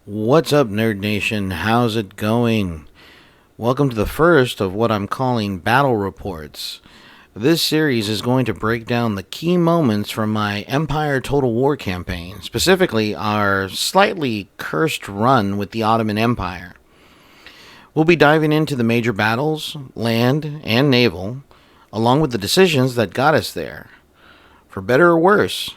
What's up, Nerd Nation? How's it going? Welcome to the first of what I'm calling Battle Reports. This series is going to break down the key moments from my Empire Total War campaign, specifically our slightly cursed run with the Ottoman Empire. We'll be diving into the major battles, land and naval, along with the decisions that got us there, for better or worse.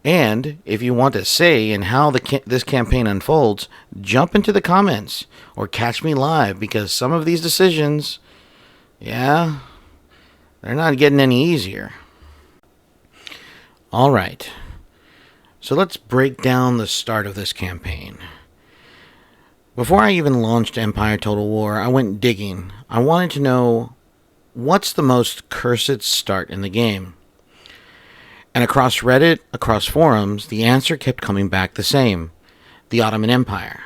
And if you want a say in how this campaign unfolds, jump into the comments or catch me live, because some of these decisions, they're not getting any easier. Alright, so let's break down the start of this campaign. Before I even launched Empire Total War, I went digging. I wanted to know what's the most cursed start in the game. And across Reddit, across forums, the answer kept coming back the same: the Ottoman Empire.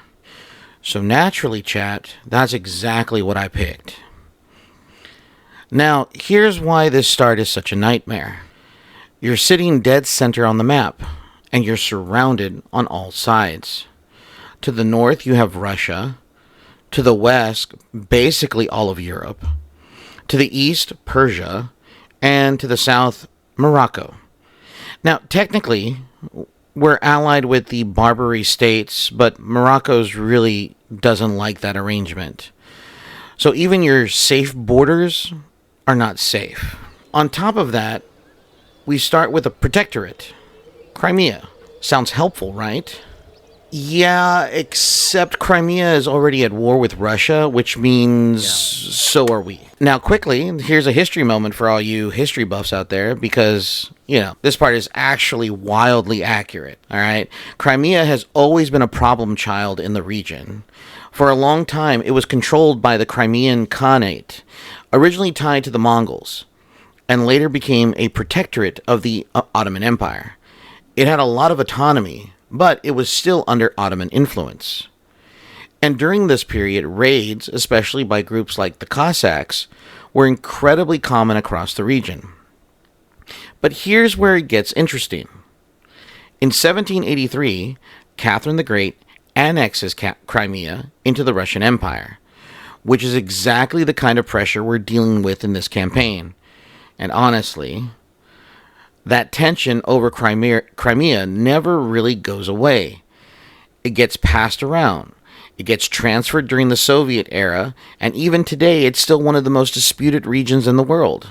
So naturally, chat, that's exactly what I picked. Now, here's why this start is such a nightmare. You're sitting dead center on the map, and you're surrounded on all sides. To the north, you have Russia. To the west, basically all of Europe. To the east, Persia. And to the south, Morocco. Now, technically, we're allied with the Barbary states, but Morocco's really doesn't like that arrangement. So even your safe borders are not safe. On top of that, we start with a protectorate, Crimea. Sounds helpful, right? Yeah, except Crimea is already at war with Russia, which means so are we. Now, quickly, here's a history moment for all you history buffs out there, because, this part is actually wildly accurate, all right? Crimea has always been a problem child in the region. For a long time, it was controlled by the Crimean Khanate, originally tied to the Mongols, and later became a protectorate of the Ottoman Empire. It had a lot of autonomy, but it was still under Ottoman influence. And during this period, raids, especially by groups like the Cossacks, were incredibly common across the region. But here's where it gets interesting. In 1783, Catherine the Great annexes Crimea into the Russian Empire, which is exactly the kind of pressure we're dealing with in this campaign. And honestly, that tension over Crimea never really goes away. It gets passed around. It gets transferred during the Soviet era, and even today it's still one of the most disputed regions in the world.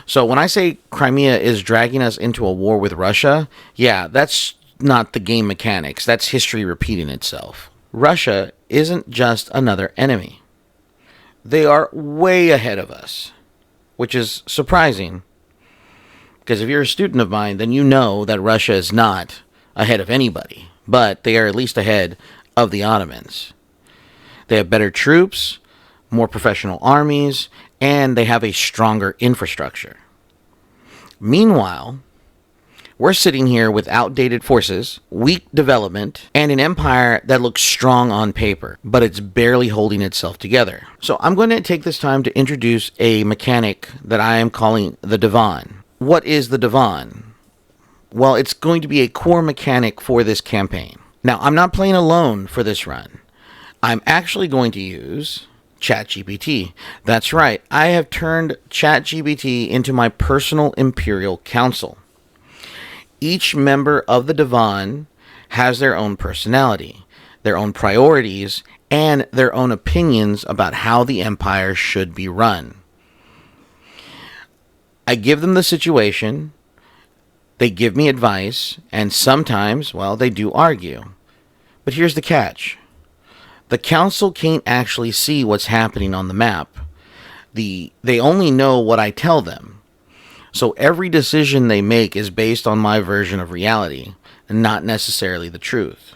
So when I say Crimea is dragging us into a war with Russia, that's not the game mechanics. That's history repeating itself. Russia isn't just another enemy. They are way ahead of us, which is surprising. Because if you're a student of mine, then you know that Russia is not ahead of anybody, but they are at least ahead of the Ottomans. They have better troops, more professional armies, and they have a stronger infrastructure. Meanwhile, we're sitting here with outdated forces, weak development, and an empire that looks strong on paper, but it's barely holding itself together. So I'm going to take this time to introduce a mechanic that I am calling the Divan. What is the Divan? Well, it's going to be a core mechanic for this campaign. Now, I'm not playing alone for this run. I'm actually going to use ChatGPT. That's right, I have turned ChatGPT into my personal Imperial Council. Each member of the Divan has their own personality, their own priorities, and their own opinions about how the Empire should be run. I give them the situation, they give me advice, and sometimes, they do argue. But here's the catch. The council can't actually see what's happening on the map. They only know what I tell them. So every decision they make is based on my version of reality, and not necessarily the truth.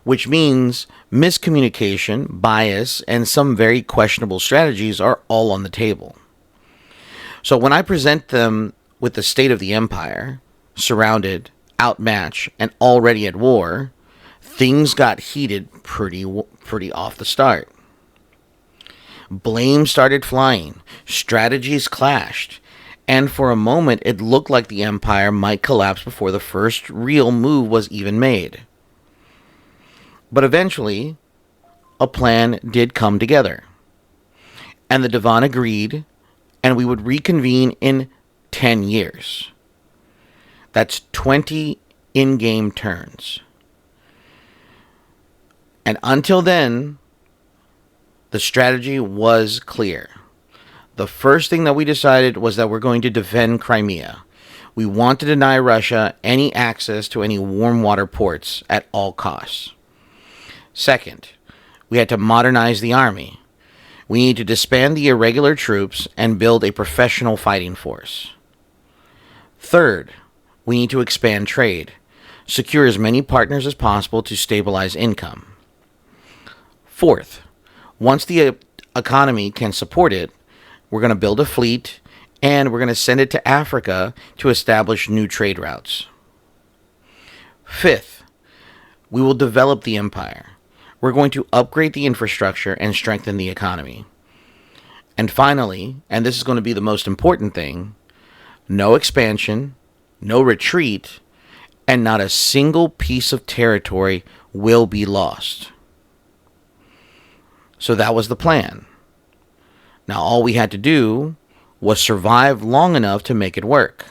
Which means miscommunication, bias, and some very questionable strategies are all on the table. So when I present them with the state of the empire, surrounded, outmatched, and already at war, things got heated pretty off the start. Blame started flying, strategies clashed, and for a moment it looked like the empire might collapse before the first real move was even made. But eventually, a plan did come together. And the Divan agreed, and we would reconvene in 10 years. That's 20 in-game turns. And until then, the strategy was clear. The first thing that we decided was that we're going to defend Crimea. We want to deny Russia any access to any warm water ports at all costs. Second, we had to modernize the army. We need to disband the irregular troops and build a professional fighting force. Third, we need to expand trade, secure as many partners as possible to stabilize income. Fourth, once the economy can support it, we're going to build a fleet and we're going to send it to Africa to establish new trade routes. Fifth, we will develop the empire. We're going to upgrade the infrastructure and strengthen the economy. And finally, and this is going to be the most important thing, no expansion, no retreat, and not a single piece of territory will be lost. So that was the plan. Now all we had to do was survive long enough to make it work.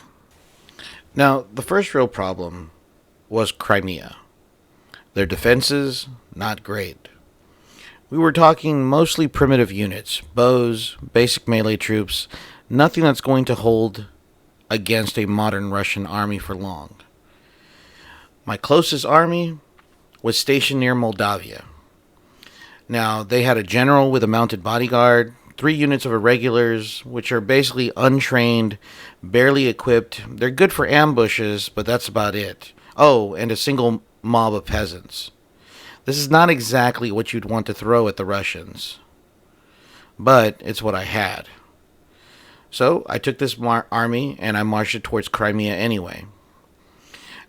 Now, the first real problem was Crimea. Their defenses, not great. We were talking mostly primitive units, bows, basic melee troops, nothing that's going to hold against a modern Russian army for long. My closest army was stationed near Moldavia. Now, they had a general with a mounted bodyguard, 3 units of irregulars, which are basically untrained, barely equipped. They're good for ambushes, but that's about it. Oh, and a single mob of peasants. This is not exactly what you'd want to throw at the Russians, but it's what I had. So I took this army and I marched it towards Crimea anyway.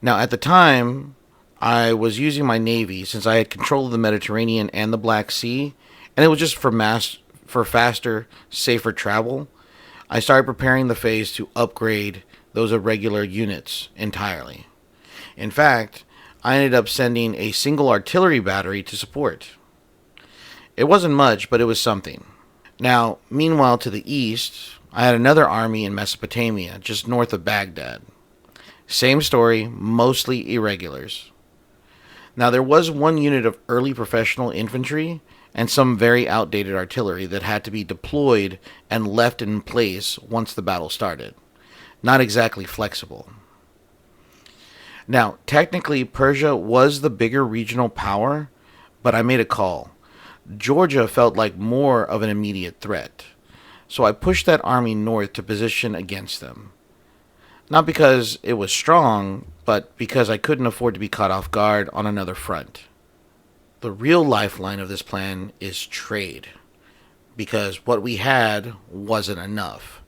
Now, at the time, I was using my navy since I had control of the Mediterranean and the Black Sea, and it was just for faster, safer travel. I started preparing the phase to upgrade those irregular units entirely. In fact, I ended up sending a single artillery battery to support. It wasn't much, but it was something. Now, meanwhile, to the east, I had another army in Mesopotamia, just north of Baghdad. Same story, mostly irregulars. Now, there was one unit of early professional infantry and some very outdated artillery that had to be deployed and left in place once the battle started. Not exactly flexible. Now, technically, Persia was the bigger regional power, but I made a call. Georgia felt like more of an immediate threat, so I pushed that army north to position against them. Not because it was strong, but because I couldn't afford to be caught off guard on another front. The real lifeline of this plan is trade, because what we had wasn't enough.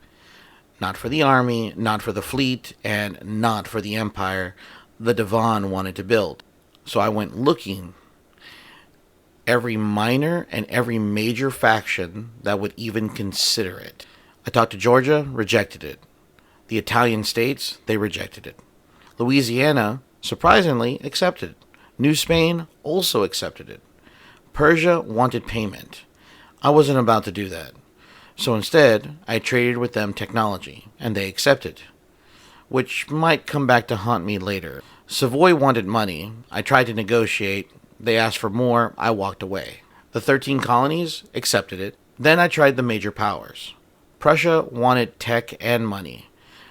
Not for the army, not for the fleet, and not for the empire the Divan wanted to build. So I went looking every minor and every major faction that would even consider it. I talked to Georgia, rejected it. The Italian states, they rejected it. Louisiana, surprisingly, accepted it. New Spain also accepted it. Persia wanted payment. I wasn't about to do that. So instead, I traded with them technology, and they accepted, which might come back to haunt me later. Savoy wanted money. I tried to negotiate. They asked for more. I walked away. The 13 colonies accepted it. Then I tried the major powers. Prussia wanted tech and money.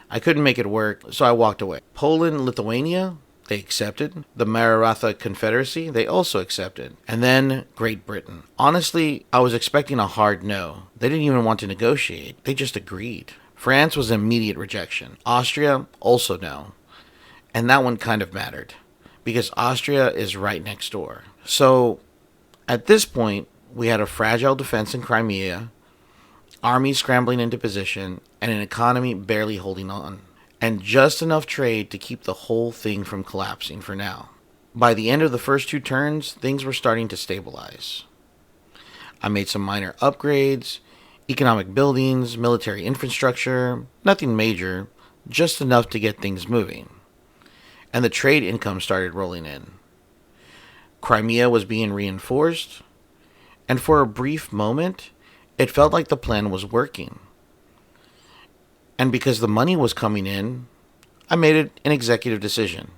I couldn't make it work, so I walked away. Poland, Lithuania, they accepted. The Maratha Confederacy, they also accepted. And then Great Britain. Honestly, I was expecting a hard no. They didn't even want to negotiate. They just agreed. France was immediate rejection. Austria, also no. And that one kind of mattered, because Austria is right next door. So, at this point, we had a fragile defense in Crimea, armies scrambling into position, and an economy barely holding on. And just enough trade to keep the whole thing from collapsing for now. By the end of the first 2 turns, things were starting to stabilize. I made some minor upgrades, economic buildings, military infrastructure, nothing major, just enough to get things moving. And the trade income started rolling in. Crimea was being reinforced, and for a brief moment, it felt like the plan was working. And because the money was coming in, I made it an executive decision.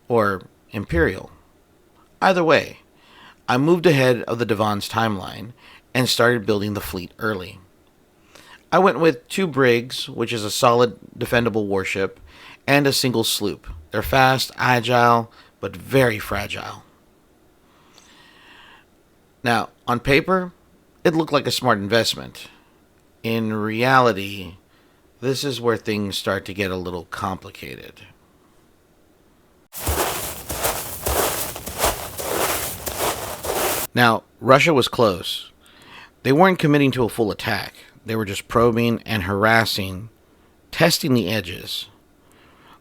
Or imperial. Either way, I moved ahead of the Divan's timeline and started building the fleet early. I went with 2 brigs, which is a solid defendable warship, and a single sloop. They're fast, agile, but very fragile. Now, on paper, it looked like a smart investment. In reality, this is where things start to get a little complicated. Now, Russia was close. They weren't committing to a full attack. They were just probing and harassing, testing the edges.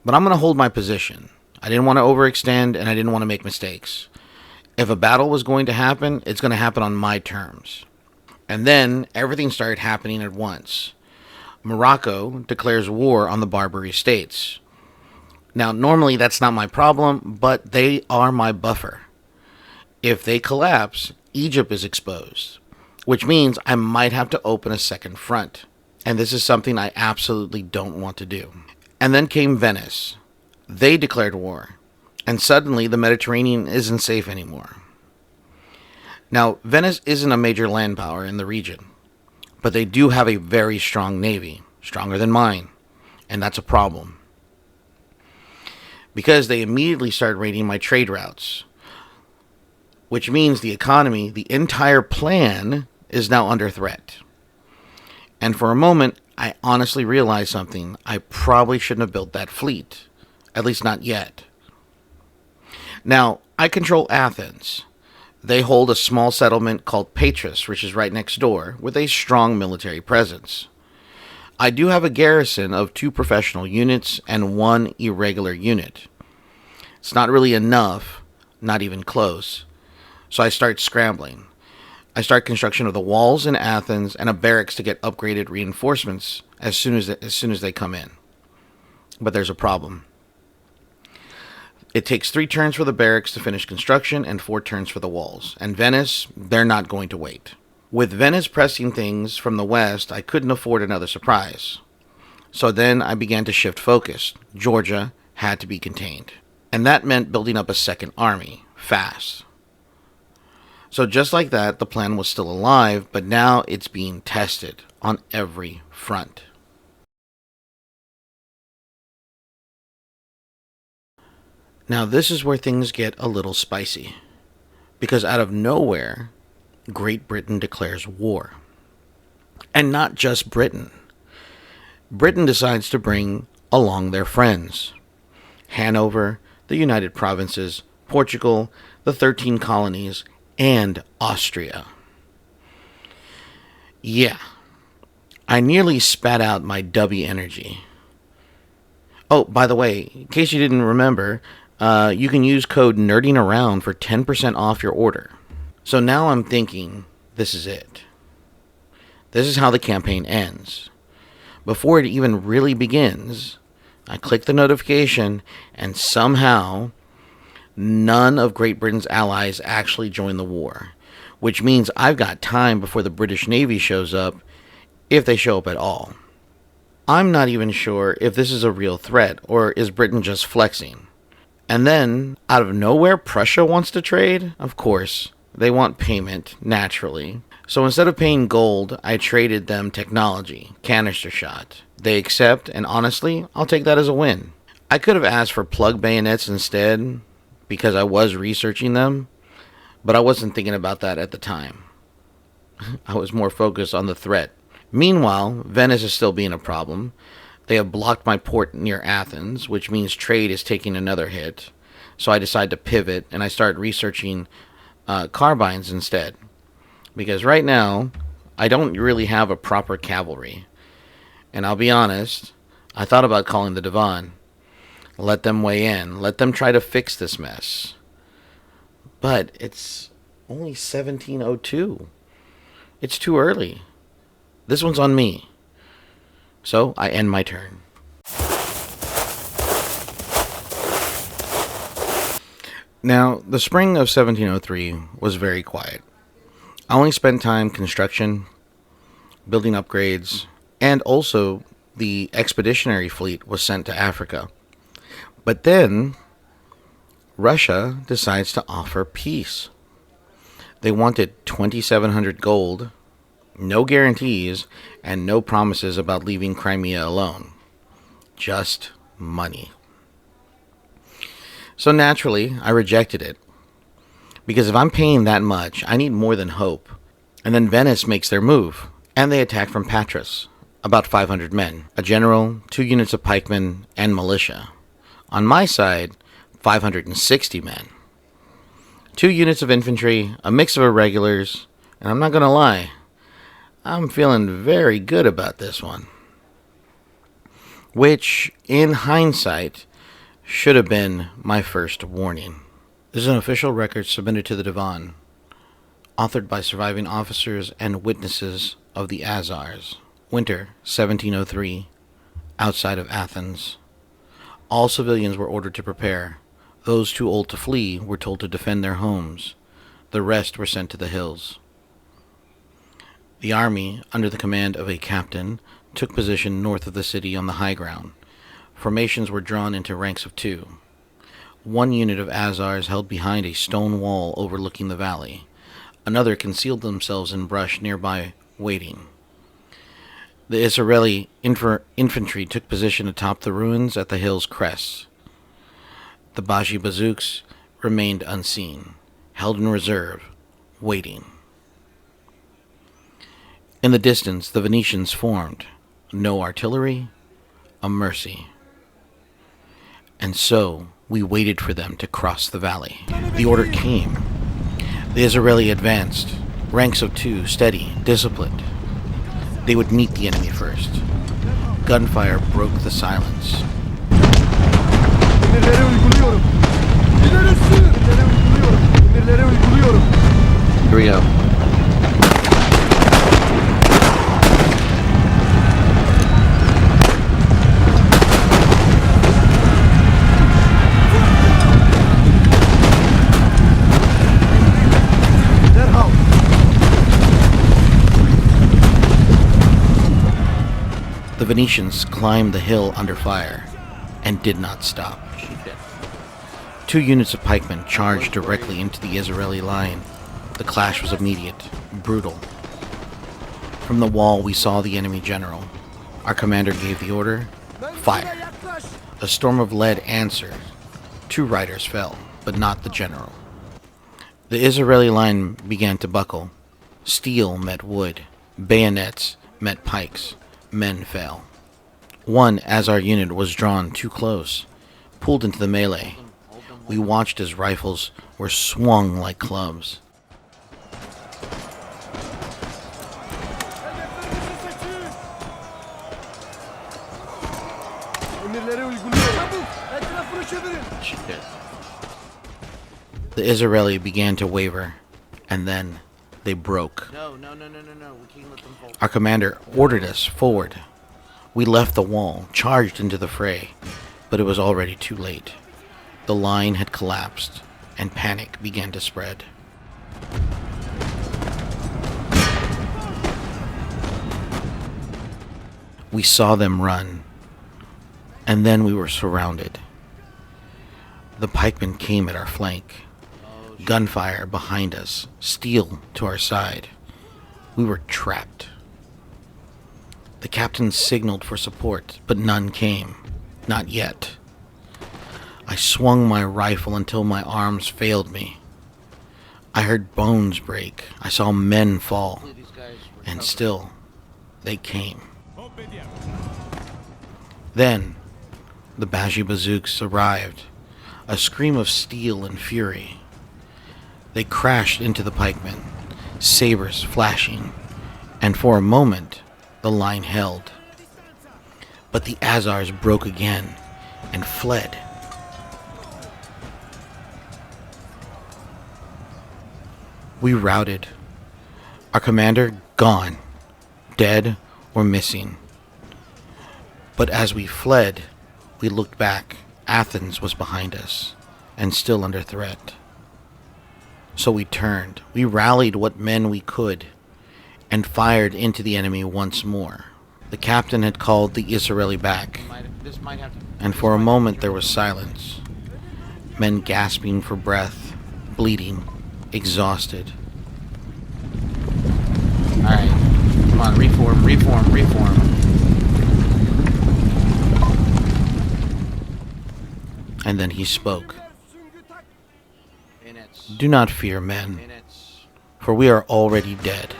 But I'm going to hold my position. I didn't want to overextend, and I didn't want to make mistakes. If a battle was going to happen, it's going to happen on my terms. And then everything started happening at once. Morocco declares war on the Barbary states. Now, normally that's not my problem, but they are my buffer. If they collapse, Egypt is exposed, which means I might have to open a second front. And this is something I absolutely don't want to do. And then came Venice. They declared war, and suddenly the Mediterranean isn't safe anymore. Now, Venice isn't a major land power in the region, but they do have a very strong navy, stronger than mine, and that's a problem. Because they immediately started raiding my trade routes, which means the economy, the entire plan, is now under threat. And for a moment, I honestly realized something. I probably shouldn't have built that fleet. At least not yet. Now, I control Athens. They hold a small settlement called Patras, which is right next door, with a strong military presence. I do have a garrison of 2 professional units and 1 irregular unit. It's not really enough, not even close. So I start scrambling. I start construction of the walls in Athens and a barracks to get upgraded reinforcements as soon as they come in. But there's a problem. It takes 3 turns for the barracks to finish construction and 4 turns for the walls. And Venice, they're not going to wait. With Venice pressing things from the west, I couldn't afford another surprise. So then I began to shift focus. Georgia had to be contained. And that meant building up a second army, fast. So just like that, the plan was still alive, but now it's being tested on every front. Now this is where things get a little spicy. Because out of nowhere, Great Britain declares war. And not just Britain. Britain decides to bring along their friends. Hanover, the United Provinces, Portugal, the 13 colonies, and Austria. Yeah, I nearly spat out my W energy. Oh, by the way, in case you didn't remember, you can use code NERDINGAROUND for 10% off your order. So now I'm thinking, this is it. This is how the campaign ends. Before it even really begins, I click the notification, and somehow none of Great Britain's allies actually join the war, which means I've got time before the British Navy shows up, if they show up at all. I'm not even sure if this is a real threat, or is Britain just flexing. And then, out of nowhere, Prussia wants to trade? Of course, they want payment, naturally. So instead of paying gold, I traded them technology, canister shot. They accept, and honestly, I'll take that as a win. I could have asked for plug bayonets instead, because I was researching them, but I wasn't thinking about that at the time. I was more focused on the threat. Meanwhile, Venice is still being a problem. They have blocked my port near Athens, which means trade is taking another hit. So I decide to pivot, and I start researching carbines instead. Because right now, I don't really have a proper cavalry. And I'll be honest, I thought about calling the Divan. Let them weigh in. Let them try to fix this mess. But it's only 1702. It's too early. This one's on me. So I end my turn. Now, the spring of 1703 was very quiet. I only spent time construction, building upgrades, and also the expeditionary fleet was sent to Africa. But then, Russia decides to offer peace. They wanted 2,700 gold, no guarantees, and no promises about leaving Crimea alone. Just money. So naturally, I rejected it. Because if I'm paying that much, I need more than hope. And then Venice makes their move, and they attack from Patras, about 500 men, a general, 2 units of pikemen, and militia. On my side, 560 men. 2 units of infantry, a mix of irregulars, and I'm not going to lie, I'm feeling very good about this one. Which, in hindsight, should have been my first warning. This is an official record submitted to the Divan, authored by surviving officers and witnesses of the Azars. Winter 1703, outside of Athens. All civilians were ordered to prepare. Those too old to flee were told to defend their homes. The rest were sent to the hills. The army, under the command of a captain, took position north of the city on the high ground. Formations were drawn into ranks of 2. 1 unit of Azars held behind a stone wall overlooking the valley. Another concealed themselves in brush nearby, waiting. The Israeli infantry took position atop the ruins at the hill's crest. The Baji bazooks remained unseen, held in reserve, waiting. In the distance, the Venetians formed. No artillery, a mercy. And so, we waited for them to cross the valley. The order came. The Israeli advanced, ranks of 2, steady, disciplined. They would meet the enemy first. Gunfire broke the silence. Here we go. The Venetians climbed the hill under fire and did not stop. 2 units of pikemen charged directly into the Israeli line. The clash was immediate, brutal. From the wall we saw the enemy general. Our commander gave the order, fire. A storm of lead answered. 2 riders fell, but not the general. The Israeli line began to buckle. Steel met wood. Bayonets met pikes. Men fell. 1 Azar unit was drawn too close, pulled into the melee. We watched as rifles were swung like clubs. Shit. The Israeli began to waver, and then they broke. No. We can't let them fall. Our commander ordered us forward. We left the wall, charged into the fray, but it was already too late. The line had collapsed, and panic began to spread. We saw them run, and then we were surrounded. The pikemen came at our flank. Gunfire behind us, steel to our side. We were trapped. The captain signaled for support, but none came. Not yet. I swung my rifle until my arms failed me. I heard bones break. I saw men fall. And still, they came. Then, the Baji bazooks arrived, a scream of steel and fury. They crashed into the pikemen, sabers flashing, and for a moment, the line held. But the Azars broke again and fled. We routed. Our commander gone, dead or missing. But as we fled, we looked back. Athens was behind us, and still under threat. So we turned, we rallied what men we could, and fired into the enemy once more. The captain had called the Israeli back, and for a moment there was silence. Men gasping for breath, bleeding, exhausted. Alright, come on, reform. And then he spoke. Do not fear, men, for we are already dead.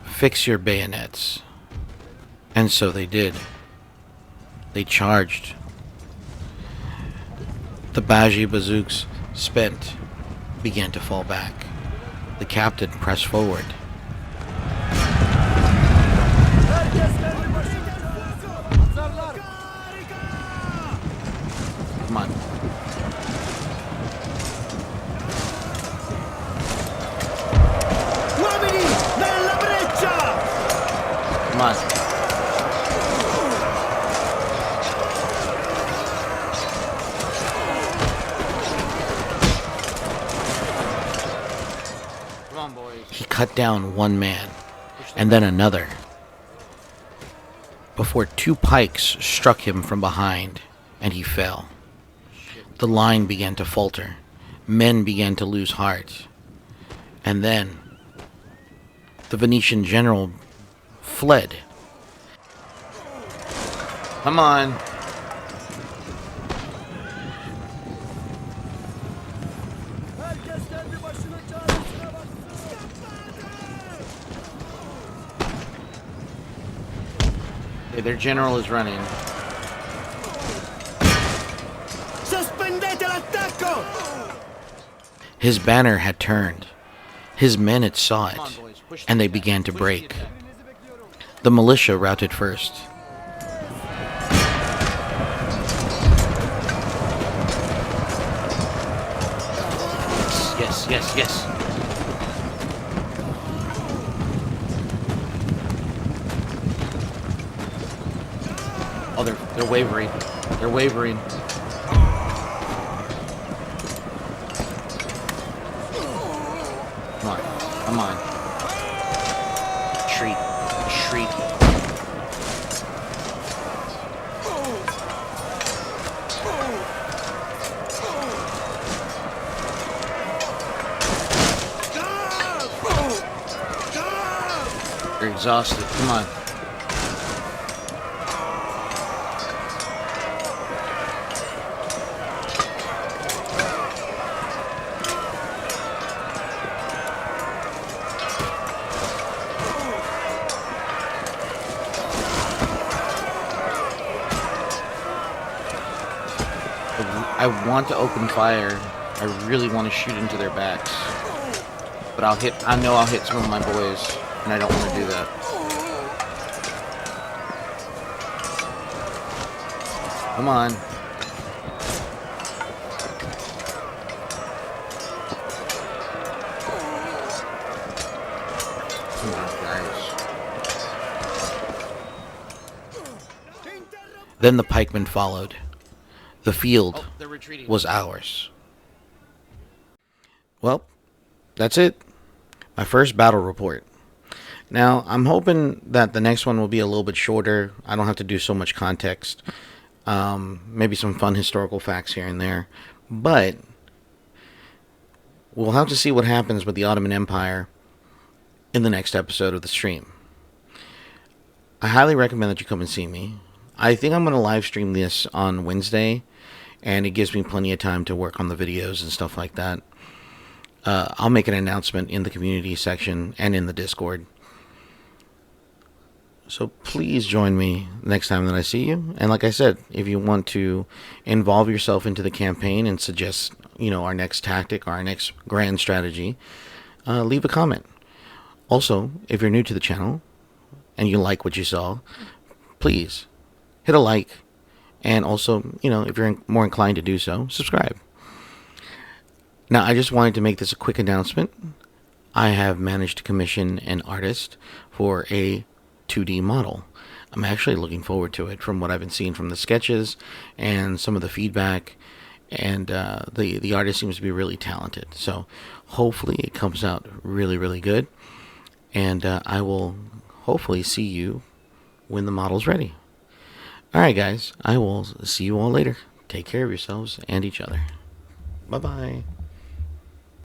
Fix your bayonets. And so they did. They charged. The Baji bazooks, spent, began to fall back. The captain pressed forward. Come on. Come on. Come on, boys. He cut down one man, and then another, before two pikes struck him from behind, and he fell. The line began to falter. Men began to lose heart. And then the Venetian general fled. Come on. Okay, their general is running. His banner had turned. His men had saw it, and they began to break. The militia routed first. Yes. Oh, they're wavering. They're wavering. Come on. Shriek. They're exhausted. Come on. I want to open fire. I really want to shoot into their backs. But I know I'll hit some of my boys, and I don't want to do that. Come on. Come on, guys. Then the pikemen followed. The field was ours. Well, that's it. My first battle report. Now, I'm hoping that the next one will be a little bit shorter. I don't have to do so much context. Maybe some fun historical facts here and there. But we'll have to see what happens with the Ottoman Empire in the next episode of the stream. I highly recommend that you come and see me. I think I'm going to live stream this on Wednesday, and it gives me plenty of time to work on the videos and stuff like that. I'll make an announcement in the community section and in the Discord. So please join me next time that I see you. And like I said, if you want to involve yourself into the campaign and suggest, our next tactic or our next grand strategy, leave a comment. Also, if you're new to the channel and you like what you saw, please hit a like, and also, if you're more inclined to do so, subscribe. Now, I just wanted to make this a quick announcement. I have managed to commission an artist for a 2D model. I'm actually looking forward to it. From what I've been seeing from the sketches and some of the feedback, and the artist seems to be really talented. So hopefully it comes out really, really good, and I will hopefully see you when the model's ready. All right, guys, I will see you all later. Take care of yourselves and each other. Bye-bye.